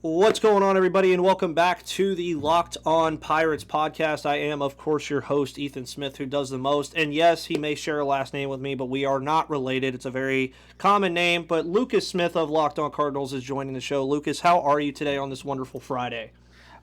What's going on, everybody, and welcome back to the Locked On Pirates podcast. I am, of course, your host, Ethan Smith, who does the most. And yes, he may share a last name with me, but we are not related. It's a very common name. But Lucas Smith of Locked On Cardinals is joining the show. Lucas, how are you today on this wonderful Friday?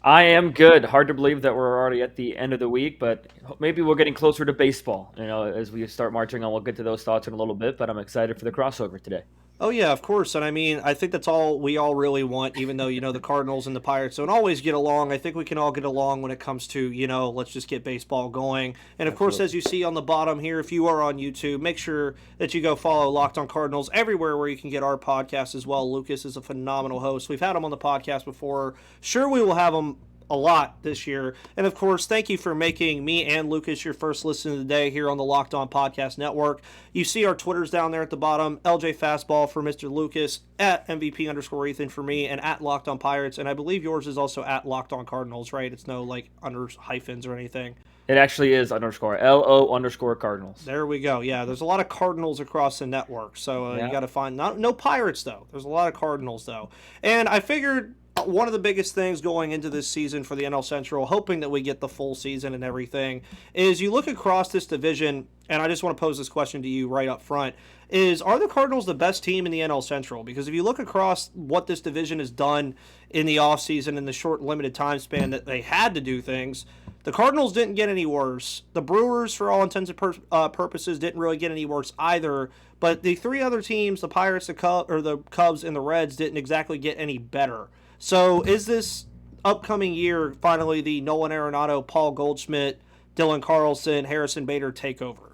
I am good. Hard to believe that we're already at the end of the week, but maybe we're getting closer to baseball. As we start marching on, we'll get to those thoughts in a little bit, but I'm excited for the crossover today. Oh, yeah, of course. And I mean, I think that's all we all really want, even though, the Cardinals and the Pirates don't always get along. I think we can all get along when it comes to, let's just get baseball going. And of course, Absolutely. as you see on the bottom here, if you are on YouTube, make sure that you go follow Locked On Cardinals everywhere where you can get our podcast as well. Lucas is a phenomenal host. We've had him on the podcast before. Sure, we will have him a lot this year. And of course, thank you for making me and Lucas your first listen of the day here on the Locked On Podcast Network. You see our Twitters down there at the bottom. LJ Fastball for Mr. Lucas, at MVP_Ethan for me, and at Locked On Pirates. And I believe yours is also at Locked On Cardinals, right? It's no under hyphens or anything. It actually is _LO_Cardinals. There we go. Yeah, there's a lot of Cardinals across the network. So Yeah. you got to find, no Pirates though. There's a lot of Cardinals though. And I figured one of the biggest things going into this season for the NL Central, hoping that we get the full season and everything, is you look across this division, and I just want to pose this question to you right up front, are the Cardinals the best team in the NL Central? Because if you look across what this division has done in the offseason in the short, limited time span that they had to do things, the Cardinals didn't get any worse. The Brewers, for all intents and purposes, didn't really get any worse either. But the three other teams, the Pirates, the Cubs, and the Reds, didn't exactly get any better. So is this upcoming year finally the Nolan Arenado, Paul Goldschmidt, Dylan Carlson, Harrison Bader takeover?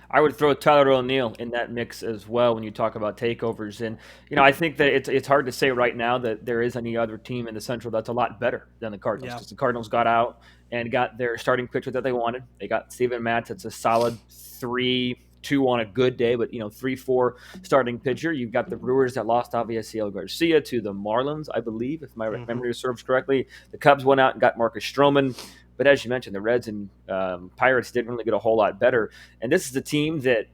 I would throw Tyler O'Neill in that mix as well when you talk about takeovers. And, I think that it's hard to say right now that there is any other team in the Central that's a lot better than the Cardinals. Because the Cardinals got out and got their starting pitcher that they wanted. They got Steven Matz. It's a solid 3-2 on a good day, but 3-4 starting pitcher. You've got the Brewers that lost Avisaíl Garcia to the Marlins, I believe, if my memory serves correctly. The Cubs went out and got Marcus Stroman. But as you mentioned, the Reds and Pirates didn't really get a whole lot better. And this is a team that,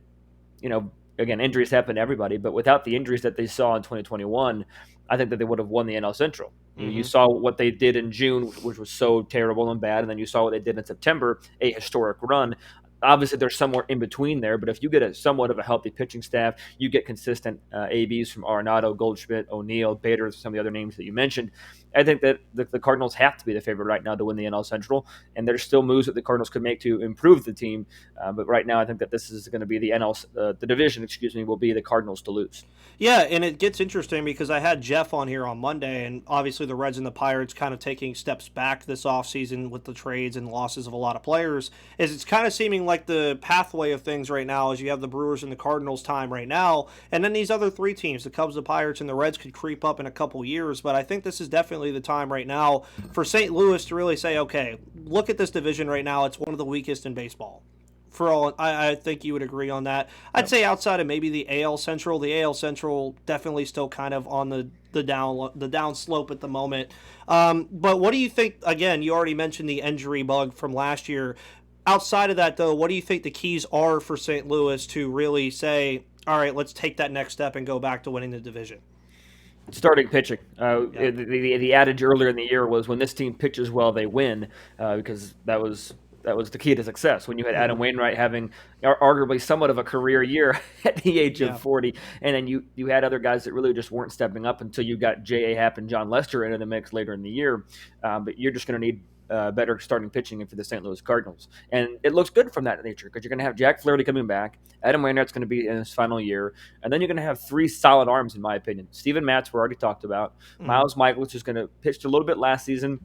again, injuries happen to everybody, but without the injuries that they saw in 2021, I think that they would have won the NL Central. Mm-hmm. You saw what they did in June, which was so terrible and bad, and then you saw what they did in September, a historic run. Obviously, there's somewhere in between there, but if you get somewhat of a healthy pitching staff, you get consistent ABs from Arenado, Goldschmidt, O'Neill, Bader, some of the other names that you mentioned. I think that the Cardinals have to be the favorite right now to win the NL Central, and there's still moves that the Cardinals could make to improve the team. But right now, I think that this is going to be the division, will be the Cardinals to lose. Yeah, and it gets interesting because I had Jeff on here on Monday, and obviously the Reds and the Pirates kind of taking steps back this offseason with the trades and losses of a lot of players. It's kind of seeming like the pathway of things right now is you have the Brewers and the Cardinals time right now, and then these other three teams, the Cubs, the Pirates, and the Reds could creep up in a couple years, but I think this is definitely the time right now for St. Louis to really say, okay, look at this division right now. It's one of the weakest in baseball. For all, I think you would agree on that. I'd say outside of maybe the AL Central definitely still kind of on the down slope at the moment. But what do you think? Again, you already mentioned the injury bug from last year. Outside of that, though, what do you think the keys are for St. Louis to really say, all right, let's take that next step and go back to winning the division? Starting pitching. The adage earlier in the year was when this team pitches well, they win, because that was the key to success. When you had Adam Wainwright having arguably somewhat of a career year at the age of 40, and then you had other guys that really just weren't stepping up until you got J.A. Happ and John Lester into the mix later in the year. But you're just going to need better starting pitching for the St. Louis Cardinals. And it looks good from that nature because you're going to have Jack Flaherty coming back. Adam Wainwright's going to be in his final year. And then you're going to have three solid arms, in my opinion. Steven Matz, we already talked about. Miles Michaels, who's going to pitch a little bit last season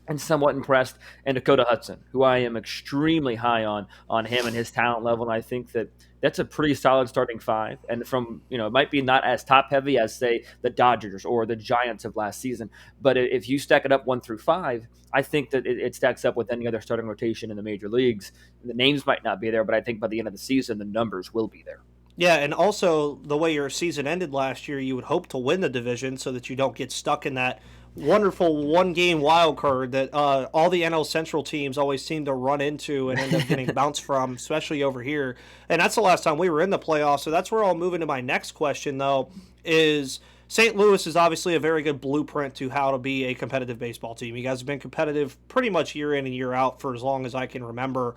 and somewhat impressed, and Dakota Hudson, who I am extremely high on him and his talent level. And I think that that's a pretty solid starting five. And from, it might be not as top heavy as, say, the Dodgers or the Giants of last season. But if you stack it up 1 through 5, I think that it stacks up with any other starting rotation in the major leagues. The names might not be there, but I think by the end of the season, the numbers will be there. Yeah, and also the way your season ended last year, you would hope to win the division so that you don't get stuck in that wonderful one-game wild card that all the NL Central teams always seem to run into and end up getting bounced from, especially over here. And that's the last time we were in the playoffs, so that's where I'll move into my next question, though, is St. Louis is obviously a very good blueprint to how to be a competitive baseball team. You guys have been competitive pretty much year in and year out for as long as I can remember.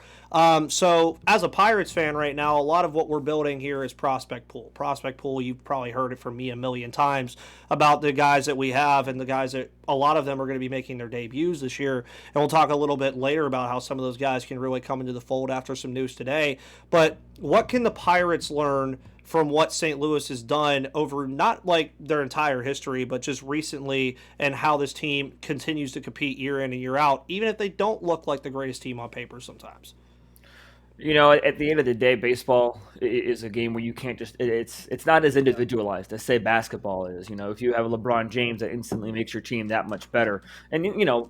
So as a Pirates fan right now, a lot of what we're building here is prospect pool. Prospect pool, you've probably heard it from me a million times about the guys that we have and the guys that a lot of them are going to be making their debuts this year. And we'll talk a little bit later about how some of those guys can really come into the fold after some news today. But what can the Pirates learn from what St. Louis has done over not like their entire history, but just recently, and how this team continues to compete year in and year out, even if they don't look like the greatest team on paper sometimes? You know, at the end of the day, baseball is a game where you can't just, it's not as individualized as, say, basketball is. You know, if you have a LeBron James, that instantly makes your team that much better. And, you know,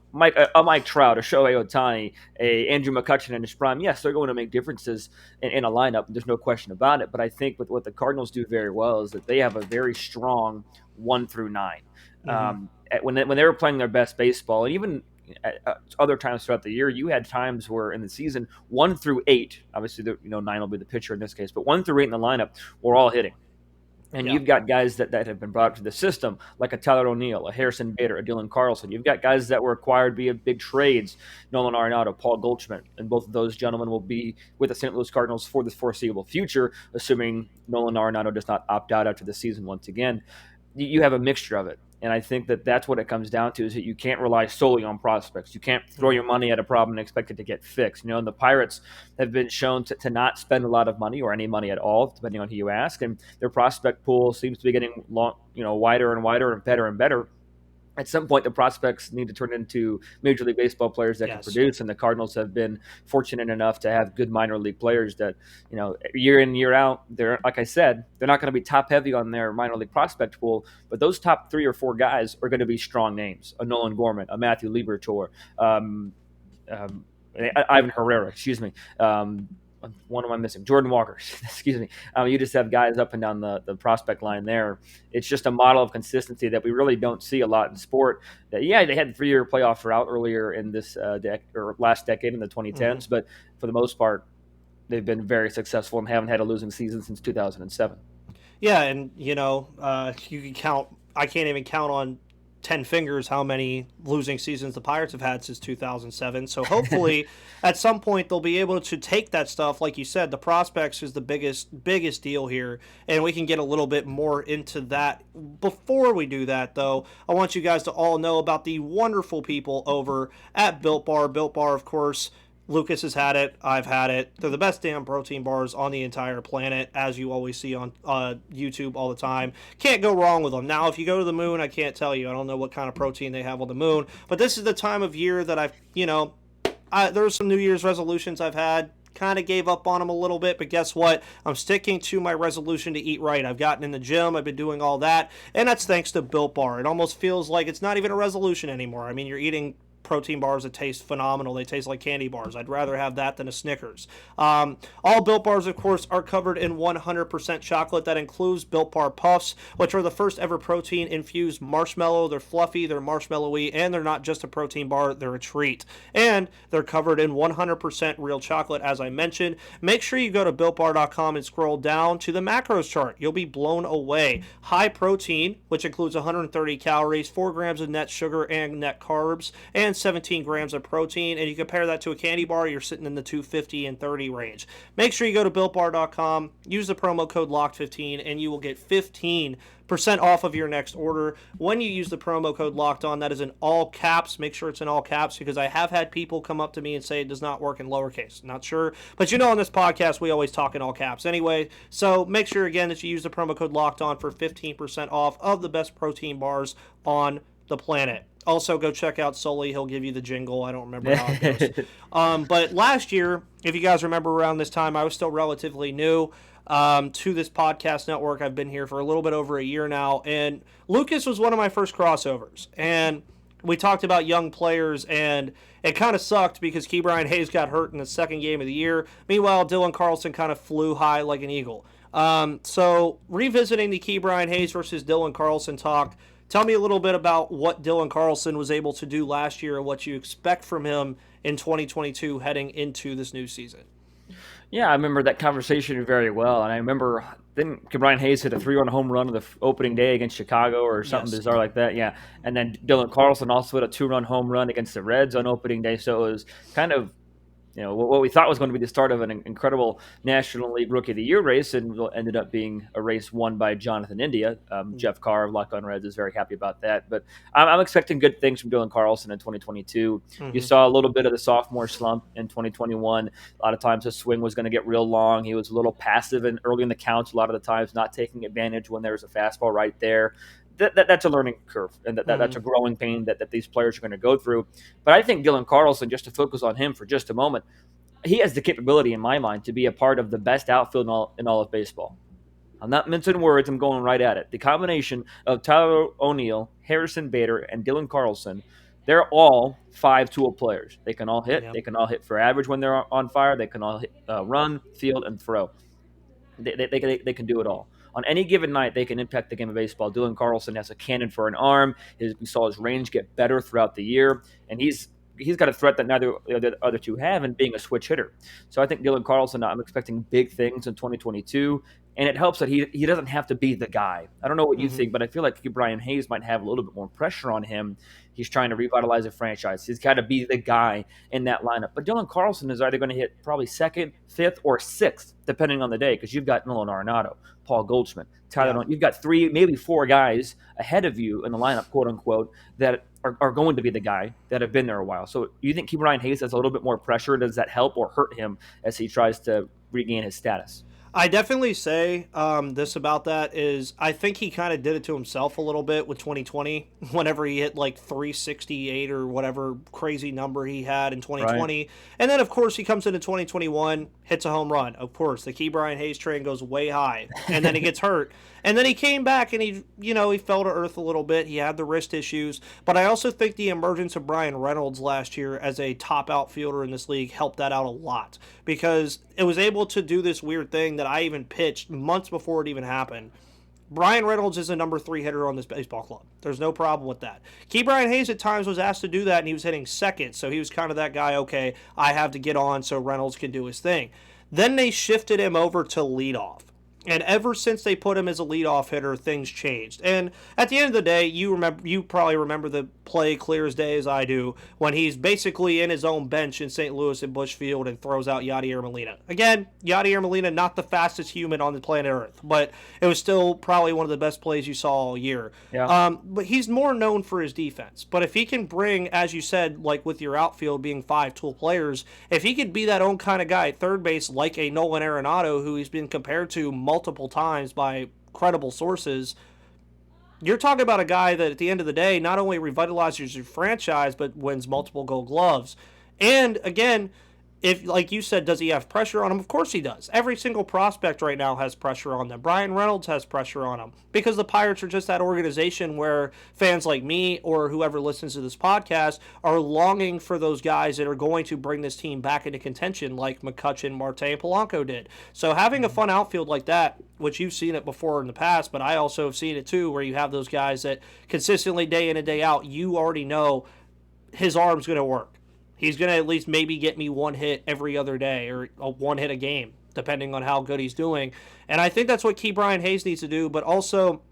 a Mike Trout, a Shohei Ohtani, a Andrew McCutchen in his prime, yes, they're going to make differences in a lineup. There's no question about it. But I think with what the Cardinals do very well is that they have a very strong 1 through 9. When they were playing their best baseball, and even at other times throughout the year, you had times where in the season 1 through 8, obviously 9 will be the pitcher in this case, but 1 through 8 in the lineup were all hitting. And you've got guys that have been brought up to the system, like a Tyler O'Neill, a Harrison Bader, a Dylan Carlson. You've got guys that were acquired via big trades, Nolan Arenado, Paul Goldschmidt, and both of those gentlemen will be with the St. Louis Cardinals for the foreseeable future, assuming Nolan Arenado does not opt out after the season once again. You have a mixture of it. And I think that's what it comes down to, is that you can't rely solely on prospects. You can't throw your money at a problem and expect it to get fixed. You know, and the Pirates have been shown to not spend a lot of money or any money at all, depending on who you ask. And their prospect pool seems to be getting wider and wider and better and better. At some point, the prospects need to turn into Major League Baseball players that can produce, and the Cardinals have been fortunate enough to have good minor league players that, year in, year out, they're, like I said, they're not going to be top heavy on their minor league prospect pool, but those top 3 or 4 guys are going to be strong names: a Nolan Gorman, a Matthew Liberatore, Ivan Herrera, excuse me. One am I missing? Jordan Walker, excuse me. You just have guys up and down the prospect line there. It's just a model of consistency that we really don't see a lot in sport. That, they had the 3-year playoff route earlier in this last decade in the 2010s, but for the most part, they've been very successful and haven't had a losing season since 2007. Yeah, and you can count. I can't even count on 10 fingers how many losing seasons the Pirates have had since 2007. So hopefully at some point they'll be able to take that stuff. Like you said, the prospects is the biggest deal here, and we can get a little bit more into that. Before we do that, though, I want you guys to all know about the wonderful people over at Built Bar. Built Bar, of course, Lucas has had it. I've had it. They're the best damn protein bars on the entire planet, as you always see on YouTube all the time. Can't go wrong with them. Now, if you go to the moon, I can't tell you. I don't know what kind of protein they have on the moon. But this is the time of year that there's some New Year's resolutions I've had. Kind of gave up on them a little bit, but guess what? I'm sticking to my resolution to eat right. I've gotten in the gym. I've been doing all that, and that's thanks to Built Bar. It almost feels like it's not even a resolution anymore. I mean, you're eating protein bars that taste phenomenal. They taste like candy bars. I'd rather have that than a Snickers. All Built Bars, of course, are covered in 100% chocolate. That includes Built Bar Puffs, which are the first ever protein-infused marshmallow. They're fluffy, they're marshmallowy, and they're not just a protein bar, they're a treat. And they're covered in 100% real chocolate, as I mentioned. Make sure you go to BuiltBar.com and scroll down to the macros chart. You'll be blown away. High protein, which includes 130 calories, 4 grams of net sugar and net carbs, and 17 grams of protein, and you compare that to a candy bar, you're sitting in the 250 and 30 range. Make sure you go to BuiltBar.com, use the promo code LOCKED15, and you will get 15% off of your next order when you use the promo code LOCKEDON. That is in all caps. Make sure it's in all caps, because I have had people come up to me and say it does not work in lowercase. Not sure, but on this podcast we always talk in all caps anyway, so make sure again that you use the promo code LOCKEDON for 15% off of the best protein bars on the planet. Also, go check out Sully. He'll give you the jingle. I don't remember how it goes. But last year, if you guys remember around this time, I was still relatively new to this podcast network. I've been here for a little bit over a year now. And Lucas was one of my first crossovers. And we talked about young players, and it kind of sucked because Ke'Bryan Hayes got hurt in the second game of the year. Meanwhile, Dylan Carlson kind of flew high like an eagle. So revisiting the Ke'Bryan Hayes versus Dylan Carlson talk, tell me a little bit about what Dylan Carlson was able to do last year and what you expect from him in 2022 heading into this new season. Yeah, I remember that conversation very well, and I remember then Brian Hayes hit a 3-run home run on the opening day against Chicago or something Yes. bizarre like that. Yeah, and then Dylan Carlson also hit a 2-run home run against the Reds on opening day. So it was kind of what we thought was going to be the start of an incredible National League Rookie of the Year race, and ended up being a race won by Jonathan India. Jeff Carr of Locked On Reds is very happy about that. But I'm expecting good things from Dylan Carlson in 2022. You Mm-hmm. saw a little bit of the sophomore slump in 2021. A lot of times his swing was going to get real long. He was a little passive and early in the counts a lot of the times, not taking advantage when there's a fastball right there. That's a learning curve, and that's Mm-hmm. a growing pain that these players are going to go through. But I think Dylan Carlson, just to focus on him for just a moment, he has the capability, in my mind, to be a part of the best outfield in all of baseball. I'm not mincing words. I'm going right at it. The combination of Tyler O'Neill, Harrison Bader, and Dylan Carlson, they're all five-tool players. They can all hit. Yeah. They can all hit for average when they're on fire. They can all hit, run, field, and throw. They can do it all. On any given night, they can impact the game of baseball. Dylan Carlson has a cannon for an arm. We saw his range get better throughout the year, and he's got a threat that neither of the other two have in being a switch hitter. So I think Dylan Carlson, I'm expecting big things in 2022, and it helps that he doesn't have to be the guy. I don't know what you Mm-hmm. think, but I feel like Brian Hayes might have a little bit more pressure on him. He's trying to revitalize a franchise. He's got to be the guy in that lineup. But Dylan Carlson is either going to hit probably second, fifth, or sixth, depending on the day, because you've got Nolan Arenado, Paul Goldschmidt, Yeah. Tyler. You've got three, maybe four guys ahead of you in the lineup, quote unquote, that are going to be the guy that have been there a while. So you think Brian Hayes has a little bit more pressure? Does that help or hurt him as he tries to regain his status? I definitely say this about that is I think he kind of did it to himself a little bit with 2020 whenever he hit like 368 or whatever crazy number he had in Right. 2020. And then, of course, he comes into 2021, hits a home run. Of course, the Key Brian Hayes train goes way high, and then he gets hurt. And then he came back and he fell to earth a little bit. He had the wrist issues. But I also think the emergence of Brian Reynolds last year as a top outfielder in this league helped that out a lot because it was able to do this weird thing that I even pitched months before it even happened. Brian Reynolds is a number 3 hitter on this baseball club. There's no problem with that. Key Brian Hayes at times was asked to do that, and he was hitting second, so he was kind of that guy, okay, I have to get on so Reynolds can do his thing. Then they shifted him over to leadoff. And ever since they put him as a leadoff hitter, things changed. And at the end of the day, you probably remember the play clear as day as I do when he's basically in his own bench in St. Louis at Busch Field and throws out Yadier Molina. Again, Yadier Molina, not the fastest human on the planet Earth, but it was still probably one of the best plays you saw all year. Yeah. But he's more known for his defense. But if he can bring, as you said, like with your outfield being 5-tool players, if he could be that own kind of guy at third base, like a Nolan Arenado, who he's been compared to multiple times by credible sources, you're talking about a guy that at the end of the day not only revitalizes your franchise but wins multiple gold gloves. And again, if like you said, does he have pressure on him? Of course he does. Every single prospect right now has pressure on them. Brian Reynolds has pressure on him because the Pirates are just that organization where fans like me or whoever listens to this podcast are longing for those guys that are going to bring this team back into contention like McCutchen, Marte, and Polanco did. So having a fun outfield like that, which you've seen it before in the past, but I also have seen it too, where you have those guys that consistently day in and day out, you already know his arm's going to work. He's going to at least maybe get me one hit every other day or a one hit a game, depending on how good he's doing. And I think that's what Key Brian Hayes needs to do, but also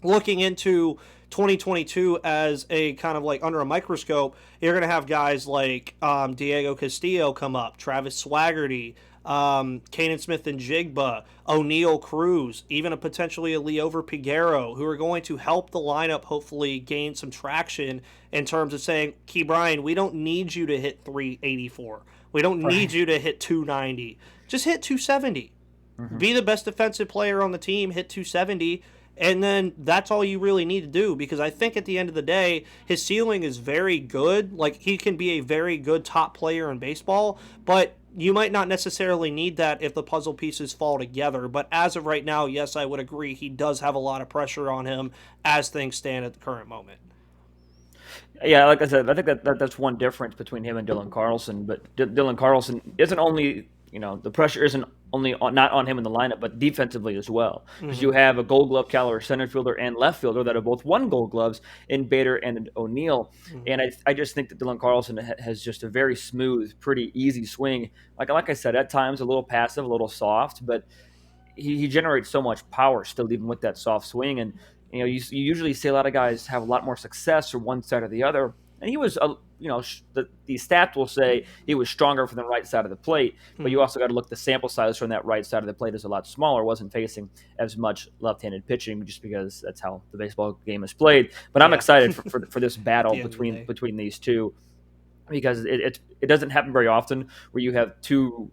looking into 2022 as a kind of like under a microscope, you're going to have guys like Diego Castillo come up, Travis Swaggerty, Kanan Smith and Jigba, O'Neal Cruz, even potentially a Leover Piguero, who are going to help the lineup hopefully gain some traction in terms of saying, Key Brian, we don't need you to hit 384. We don't need you to hit 290. Just hit 270. Mm-hmm. Be the best defensive player on the team, hit 270, and then that's all you really need to do because I think at the end of the day, his ceiling is very good. Like, he can be a very good top player in baseball, but you might not necessarily need that if the puzzle pieces fall together. But as of right now, yes, I would agree he does have a lot of pressure on him as things stand at the current moment. Yeah, like I said, I think that's one difference between him and Dylan Carlson. But Dylan Carlson isn't only, the pressure isn't only not on him in the lineup, but defensively as well. Because you Mm-hmm. have a Gold Glove caliber center fielder and left fielder that have both won Gold Gloves in Bader and O'Neill. Mm-hmm. And I just think that Dylan Carlson has just a very smooth, pretty easy swing. Like I said, at times a little passive, a little soft, but he generates so much power still, even with that soft swing. And you usually see a lot of guys have a lot more success from one side or the other. And he was, the stats will say he was stronger from the right side of the plate, but you Mm-hmm. also got to look the sample size from that right side of the plate is a lot smaller. Wasn't facing as much left-handed pitching just because that's how the baseball game is played. But I'm Yeah. excited for this At battle the end of the day. between these two because it doesn't happen very often where you have two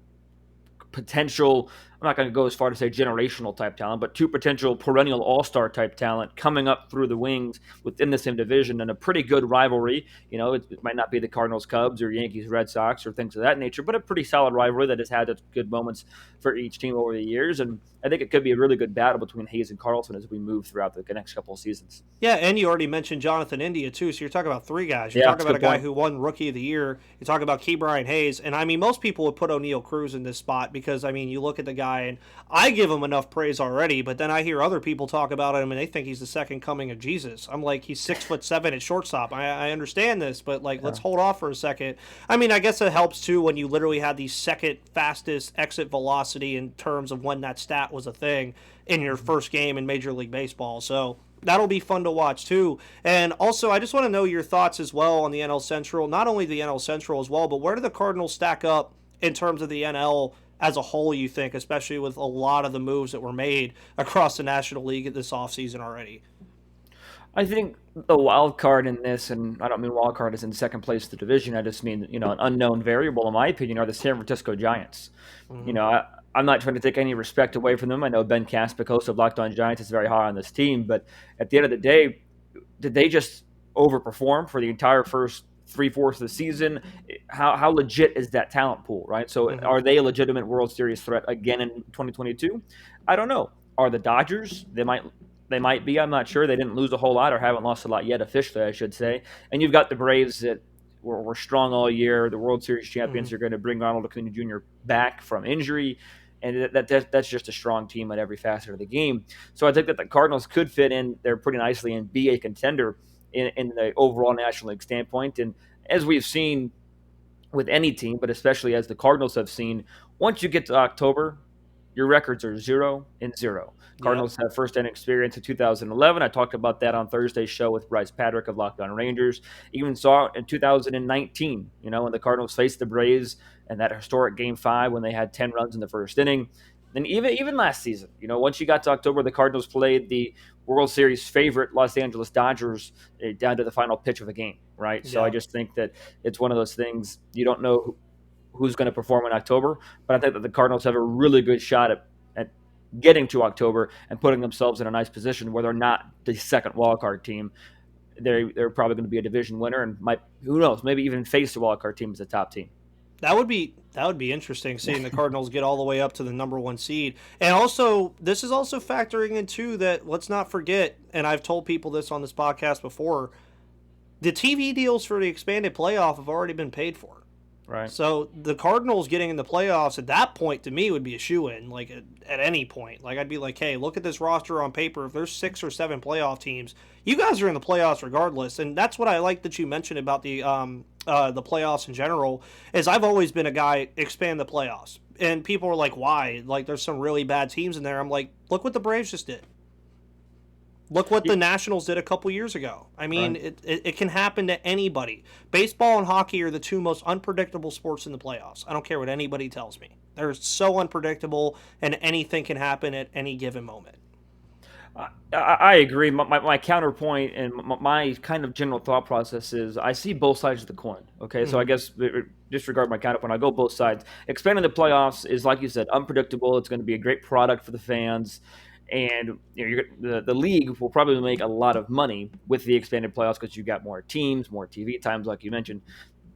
potential, I'm not going to go as far to say generational type talent, but two potential perennial all-star type talent coming up through the wings within the same division and a pretty good rivalry. It might not be the Cardinals Cubs or Yankees Red Sox or things of that nature, but a pretty solid rivalry that has had its good moments for each team over the years. And I think it could be a really good battle between Hayes and Carlson as we move throughout the next couple of seasons. Yeah, and you already mentioned Jonathan India too. So you're talking about three guys. You're Yeah, talking that's a about a good guy point. who won Rookie of the Year. You talk about Key Brian Hayes, and I mean most people would put O'Neill Cruz in this spot because I mean you look at the guy and I give him enough praise already, but then I hear other people talk about him and they think he's the second coming of Jesus. I'm like, he's 6'7" at shortstop. I understand this, but like let's hold off for a second. I mean, I guess it helps too when you literally had the second fastest exit velocity in terms of when that stat was a thing in your first game in Major League Baseball. So that'll be fun to watch too. And also, I just want to know your thoughts as well on the NL Central. Not only the NL Central as well, but where do the Cardinals stack up in terms of the NL as a whole, you think, especially with a lot of the moves that were made across the National League this offseason already? I think the wild card in this, and I don't mean wild card as in second place of the division. I just mean an unknown variable, in my opinion, are the San Francisco Giants. Mm-hmm. I'm not trying to take any respect away from them. I know Ben Caspic, host of Locked On Giants, is very high on this team, but at the end of the day, did they just overperform for the entire first three-fourths of the season? How legit is that talent pool, right? So Mm-hmm. are they a legitimate World Series threat again in 2022? I don't know. Are the Dodgers? They might be. I'm not sure. They didn't lose a whole lot or haven't lost a lot yet officially, I should say. And you've got the Braves that were strong all year. The World Series Mm-hmm. champions are going to bring Ronald Acuna Jr. back from injury. And that's just a strong team at every facet of the game. So I think that the Cardinals could fit in there pretty nicely and be a contender in the overall National League standpoint. And as we've seen with any team, but especially as the Cardinals have seen, once you get to October, your records are 0-0. Yep. Cardinals have first-hand experience in 2011. I talked about that on Thursday's show with Bryce Patrick of Locked On Rangers. Even saw it in 2019, when the Cardinals faced the Braves and that historic Game 5 when they had 10 runs in the first inning. And even last season, once you got to October, the Cardinals played the World Series favorite Los Angeles Dodgers down to the final pitch of the game, right? So I Yep. just think that it's one of those things you don't know who's going to perform in October, but I think that the Cardinals have a really good shot at getting to October and putting themselves in a nice position where they're not the second wildcard team. They're probably going to be a division winner and who knows, maybe even face the wildcard team as a top team. That would be interesting seeing the Cardinals get all the way up to the number one seed. And also, this is also factoring in too that let's not forget, and I've told people this on this podcast before, the TV deals for the expanded playoff have already been paid for. Right. So the Cardinals getting in the playoffs at that point to me would be a shoo-in, like at any point. Like I'd be like, hey, look at this roster on paper. If there's 6 or 7 playoff teams, you guys are in the playoffs regardless. And that's what I like that you mentioned about the playoffs in general. Is I've always been a guy expand the playoffs, and people are like, why? Like there's some really bad teams in there. I'm like, look what the Braves just did. Look what the Nationals did a couple years ago. I mean, Right. it can happen to anybody. Baseball and hockey are the two most unpredictable sports in the playoffs. I don't care what anybody tells me. They're so unpredictable, and anything can happen at any given moment. I agree. My counterpoint and my kind of general thought process is I see both sides of the coin. Okay, so I Mm-hmm. guess disregard my counterpoint. I go both sides. Expanding the playoffs is, like you said, unpredictable. It's going to be a great product for the fans, and the league will probably make a lot of money with the expanded playoffs because you got more teams, more TV times, like you mentioned.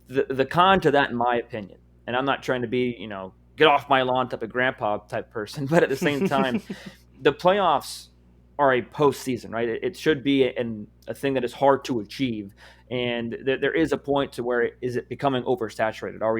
The con to that, in my opinion, and I'm not trying to be get off my lawn type of grandpa type person, but at the same time, the playoffs are a postseason, right? It should be a thing that is hard to achieve. And there is a point to where is it becoming oversaturated? Are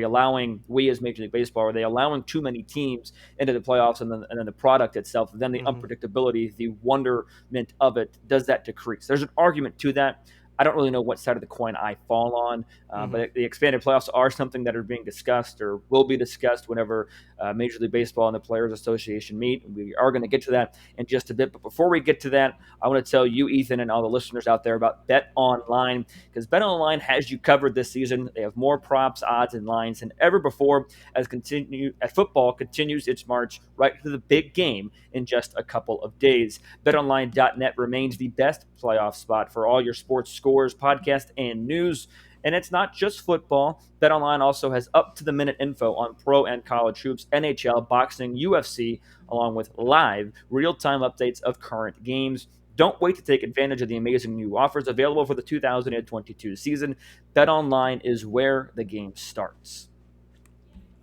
we as Major League Baseball, are they allowing too many teams into the playoffs, and then the product itself, then the unpredictability, the wonderment of it, does that decrease? There's an argument to that. I don't really know what side of the coin I fall on, but the expanded playoffs are something that are being discussed or will be discussed whenever Major League Baseball and the Players Association meet. We are going to get to that in just a bit. But before we get to that, I want to tell you, Ethan, and all the listeners out there about BetOnline, because BetOnline has you covered this season. They have more props, odds, and lines than ever before as football continues its march right to the big game in just a couple of days. BetOnline.net remains the best playoff spot for all your sports scores, podcasts, and news. And it's not just football. BetOnline also has up-to-the-minute info on pro and college hoops, NHL, boxing, UFC, along with live, real-time updates of current games. Don't wait to take advantage of the amazing new offers available for the 2022 season. BetOnline is where the game starts.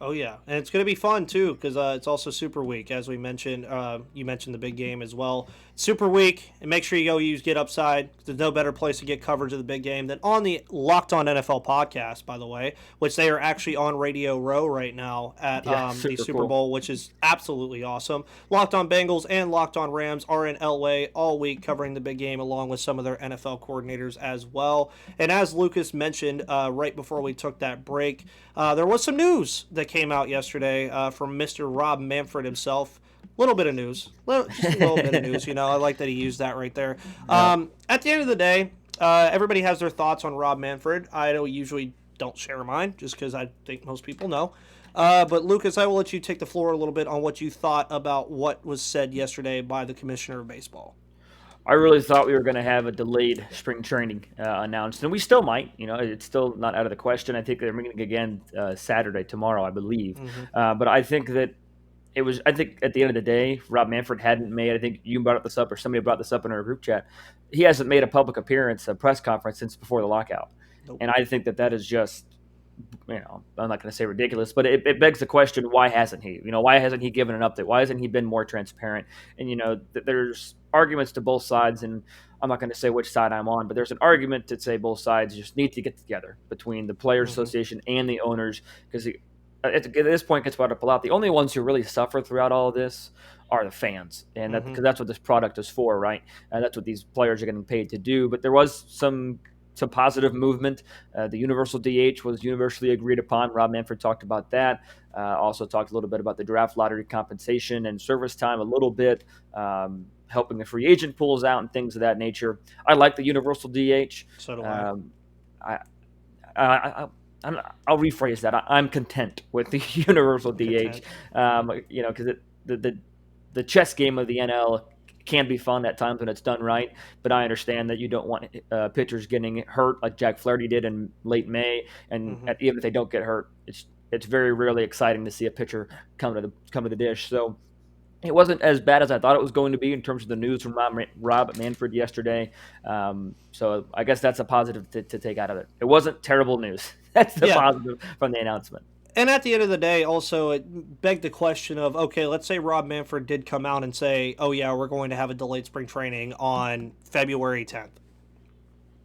Oh, yeah. And it's going to be fun, too, because it's also Super Week, as we mentioned. You mentioned the big game as well. Super Week, and make sure you go use Get Upside. There's no better place to get coverage of the big game than on the Locked On NFL podcast, by the way, which they are actually on Radio Row right now at the Super Bowl, which is absolutely awesome. Locked On Bengals and Locked On Rams are in LA all week covering the big game along with some of their NFL coordinators as well. And as Lucas mentioned right before we took that break, there was some news that came out yesterday from Mr. Rob Manfred himself. Little bit of news. Just a little bit of news, you know. I like that he used that right there. Yeah. At the end of the day, everybody has their thoughts on Rob Manfred. I usually don't share mine just because I think most people know. But, Lucas, I will let you take the floor a little bit on what you thought about what was said yesterday by the Commissioner of Baseball. I really thought we were going to have a delayed spring training announced, and we still might. You know, it's still not out of the question. I think they're meeting again Saturday, tomorrow, I believe. But I think that I think at the end of the day, Rob Manfred hadn't made, I think you brought this up or somebody brought this up in our group chat, he hasn't made a public appearance, a press conference since before the lockout. Nope. And I think that is just, you know, I'm not going to say ridiculous, but it begs the question, why hasn't he? You know, why hasn't he given an update? Why hasn't he been more transparent? And, you know, there's arguments to both sides, and I'm not going to say which side I'm on, but there's an argument to say both sides just need to get together between the Players Association and the owners, because at this point, it gets brought up a lot. The only ones who really suffer throughout all of this are the fans, and because that's what this product is for, right? And that's what these players are getting paid to do. But there was some positive movement. The universal DH was universally agreed upon. Rob Manfred talked about that. Also talked a little bit about the draft lottery compensation and service time a little bit, helping the free agent pools out and things of that nature. I like the universal DH. So do I. I'll rephrase that. I'm content with the universal DH, you know, because the chess game of the NL can be fun at times when it's done right, but I understand that you don't want pitchers getting hurt like Jack Flaherty did in late May, and even if they don't get hurt, it's very rarely exciting to see a pitcher come to the dish. So it wasn't as bad as I thought it was going to be in terms of the news from Rob Manfred yesterday. So I guess that's a positive to take out of it. It wasn't terrible news. That's the positive from the announcement. And at the end of the day, also, it begged the question of, okay, let's say Rob Manfred did come out and say, oh, yeah, we're going to have a delayed spring training on February 10th.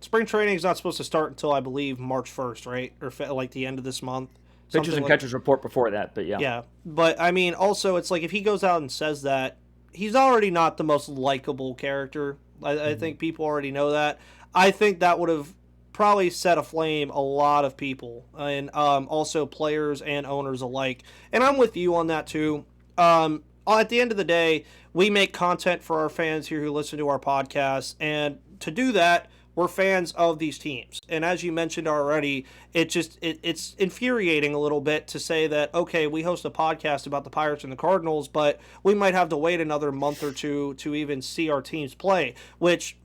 Spring training is not supposed to start until, I believe, March 1st, right? Or like the end of this month. Pitchers and catchers report before that, but yeah. Yeah, but I mean, also, it's like if he goes out and says that, he's already not the most likable character. I think people already know that. I think that would have probably set aflame a lot of people, and also players and owners alike. And I'm with you on that too. At the end of the day, we make content for our fans here who listen to our podcast, and to do that, we're fans of these teams. And as you mentioned already, it's infuriating a little bit to say that, okay, we host a podcast about the Pirates and the Cardinals, but we might have to wait another month or two to even see our teams play, which,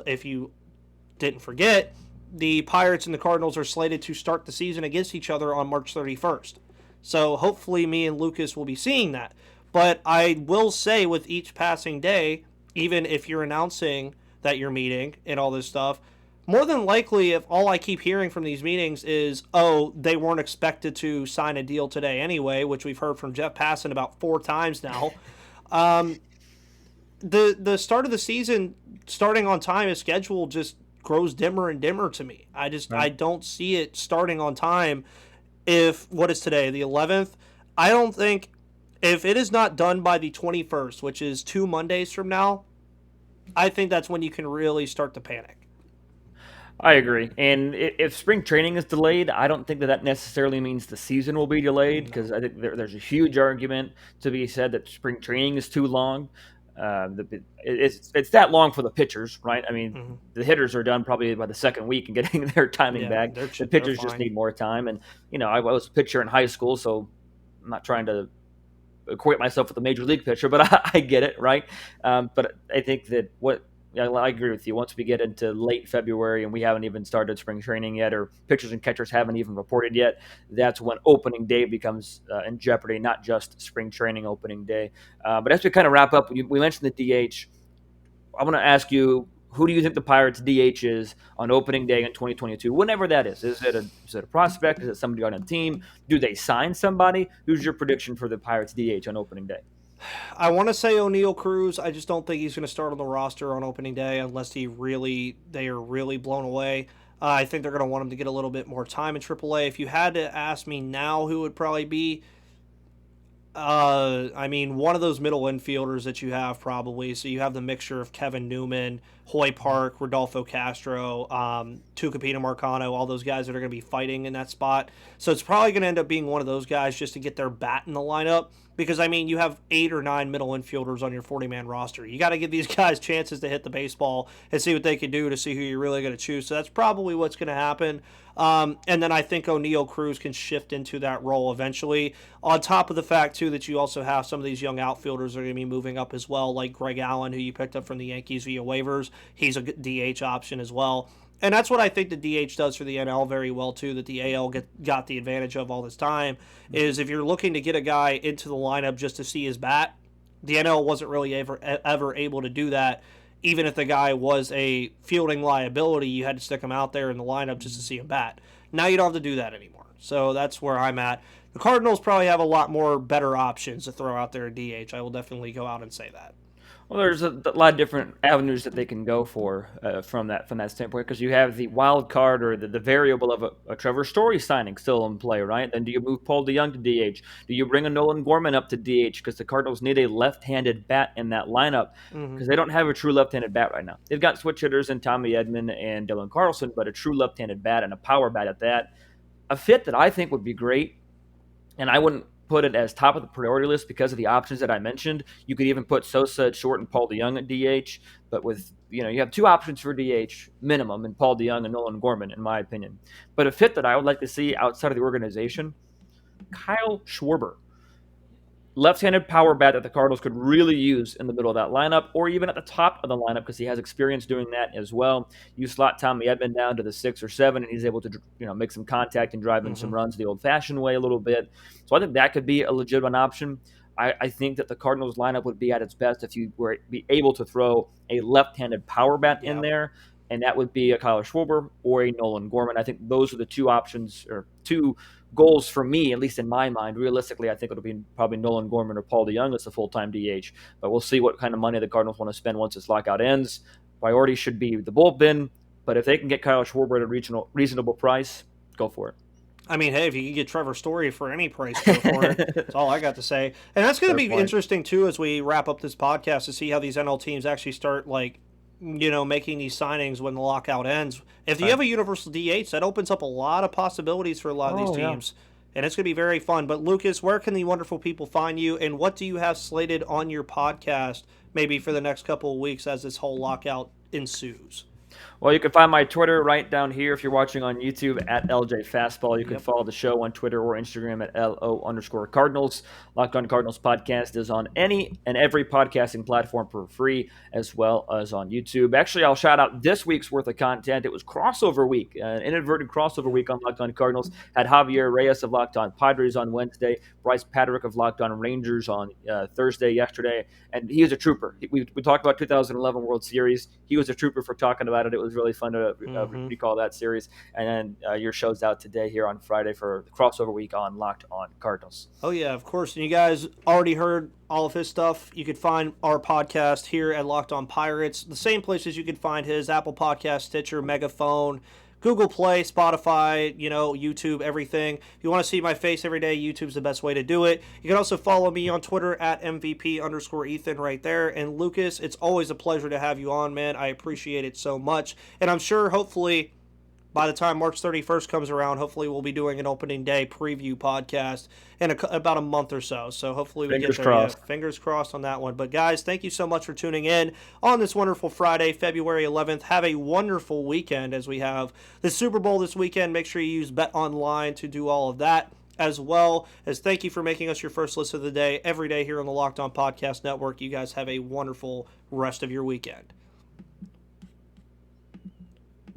if you didn't forget, the Pirates and the Cardinals are slated to start the season against each other on March 31st. So hopefully me and Lucas will be seeing that. But I will say with each passing day, even if you're announcing that you're meeting and all this stuff, more than likely, if all I keep hearing from these meetings is, oh, they weren't expected to sign a deal today anyway, which we've heard from Jeff Passan about 4 times now, the start of the season starting on time as scheduled just grows dimmer and dimmer to me. Right. I don't see it starting on time. If what is today, the 11th, I don't think if it is not done by the 21st, which is 2 Mondays from now, I think that's when you can really start to panic. I agree. And if spring training is delayed, I don't think that necessarily means the season will be delayed, No. because I think there's a huge argument to be said that spring training is too long. It's that long for the pitchers, right? I mean, Mm-hmm. the hitters are done probably by the second week and getting their timing Yeah, back. The they're pitchers just fine. need more time. And, I was a pitcher in high school, so I'm not trying to equate myself with a major league pitcher, but I get it, right? But I think that I agree with you. Once we get into late February and we haven't even started spring training yet, or pitchers and catchers haven't even reported yet, that's when opening day becomes in jeopardy, not just spring training opening day. But as we kind of wrap up, we mentioned the DH. I want to ask you, who do you think the Pirates DH is on opening day in 2022? Whenever that is. Is it a prospect? Is it somebody on a team? Do they sign somebody? Who's your prediction for the Pirates DH on opening day? I want to say O'Neal Cruz. I just don't think he's going to start on the roster on opening day unless they are really blown away. I think they're going to want him to get a little bit more time in AAA. If you had to ask me now, who would probably be? I mean, one of those middle infielders that you have probably. So you have the mixture of Kevin Newman, Hoy Park, Rodolfo Castro, Tucupita Marcano, all those guys that are going to be fighting in that spot. So it's probably going to end up being one of those guys just to get their bat in the lineup. Because, I mean, you have 8 or 9 middle infielders on your 40-man roster. You got to give these guys chances to hit the baseball and see what they can do to see who you're really going to choose. So that's probably what's going to happen. And then I think O'Neal Cruz can shift into that role eventually. On top of the fact, too, that you also have some of these young outfielders that are going to be moving up as well, like Greg Allen, who you picked up from the Yankees via waivers. He's a DH option as well. And that's what I think the DH does for the NL very well, too, that the AL got the advantage of all this time, is if you're looking to get a guy into the lineup just to see his bat, the NL wasn't really ever able to do that. Even if the guy was a fielding liability, you had to stick him out there in the lineup just to see him bat. Now you don't have to do that anymore. So that's where I'm at. The Cardinals probably have a lot more better options to throw out there at DH. I will definitely go out and say that. Well, there's a lot of different avenues that they can go for from that standpoint, because you have the wild card, or the variable of a Trevor Story signing still in play, right? Then do you move Paul DeJong to DH? Do you bring a Nolan Gorman up to DH, because the Cardinals need a left-handed bat in that lineup, because they don't have a true left-handed bat right now. They've got switch hitters in Tommy Edman and Dylan Carlson, but a true left-handed bat and a power bat at that. A fit that I think would be great, and I wouldn't put it as top of the priority list because of the options that I mentioned. You could even put Sosa at short and Paul DeJong at DH, but with you have two options for DH minimum in Paul DeJong and Nolan Gorman, in my opinion. But a fit that I would like to see outside of the organization, Kyle Schwarber. Left-handed power bat that the Cardinals could really use in the middle of that lineup, or even at the top of the lineup, because he has experience doing that as well. You slot Tommy Edman down to the 6 or 7, and he's able to make some contact and drive in some runs the old-fashioned way a little bit. So I think that could be a legitimate option. I think that the Cardinals lineup would be at its best if you were be able to throw a left-handed power bat in there, and that would be a Kyle Schwarber or a Nolan Gorman. I think those are the two options, or two goals for me, at least in my mind. Realistically, I think it'll be probably Nolan Gorman or Paul DeJong as the full-time DH. But we'll see what kind of money the Cardinals want to spend once this lockout ends. Priority should be the bullpen, but if they can get Kyle Schwarber at a reasonable price, go for it. I mean, hey, if you can get Trevor Story for any price, go for it. That's all I got to say. And that's going to be interesting, too, as we wrap up this podcast, to see how these NL teams actually start, making these signings when the lockout ends. If you have a universal DH, that opens up a lot of possibilities for a lot of these teams. Yeah. And it's going to be very fun. But, Lucas, where can the wonderful people find you, and what do you have slated on your podcast maybe for the next couple of weeks as this whole lockout ensues? Well, you can find my Twitter right down here if you're watching on YouTube at LJ Fastball. You can follow the show on Twitter or Instagram at LO_Cardinals. Locked On Cardinals Podcast is on any and every podcasting platform for free, as well as on YouTube. Actually, I'll shout out this week's worth of content. It was crossover week, an inadvertent crossover week on Locked On Cardinals. Had Javier Reyes of Locked On Padres on Wednesday, Bryce Patrick of Locked On Rangers on Thursday yesterday, and he was a trooper. We talked about 2011 World Series. He was a trooper for talking about at it. It was really fun to recall that series. And then your show's out today here on Friday for the crossover week on Locked On Cardinals. Oh, yeah, of course. And you guys already heard all of his stuff. You could find our podcast here at Locked On Pirates, the same places you could find his: Apple Podcast, Stitcher, Megaphone, Google Play, Spotify, YouTube, everything. If you want to see my face every day, YouTube's the best way to do it. You can also follow me on Twitter at MVP_Ethan right there. And Lucas, it's always a pleasure to have you on, man. I appreciate it so much. And I'm sure, hopefully, by the time March 31st comes around, hopefully we'll be doing an opening day preview podcast in about a month or so. So hopefully we get there. Crossed. Yeah, fingers crossed on that one. But guys, thank you so much for tuning in on this wonderful Friday, February 11th. Have a wonderful weekend as we have the Super Bowl this weekend. Make sure you use BetOnline to do all of that, as well as thank you for making us your first listen of the day every day here on the Locked On Podcast Network. You guys have a wonderful rest of your weekend.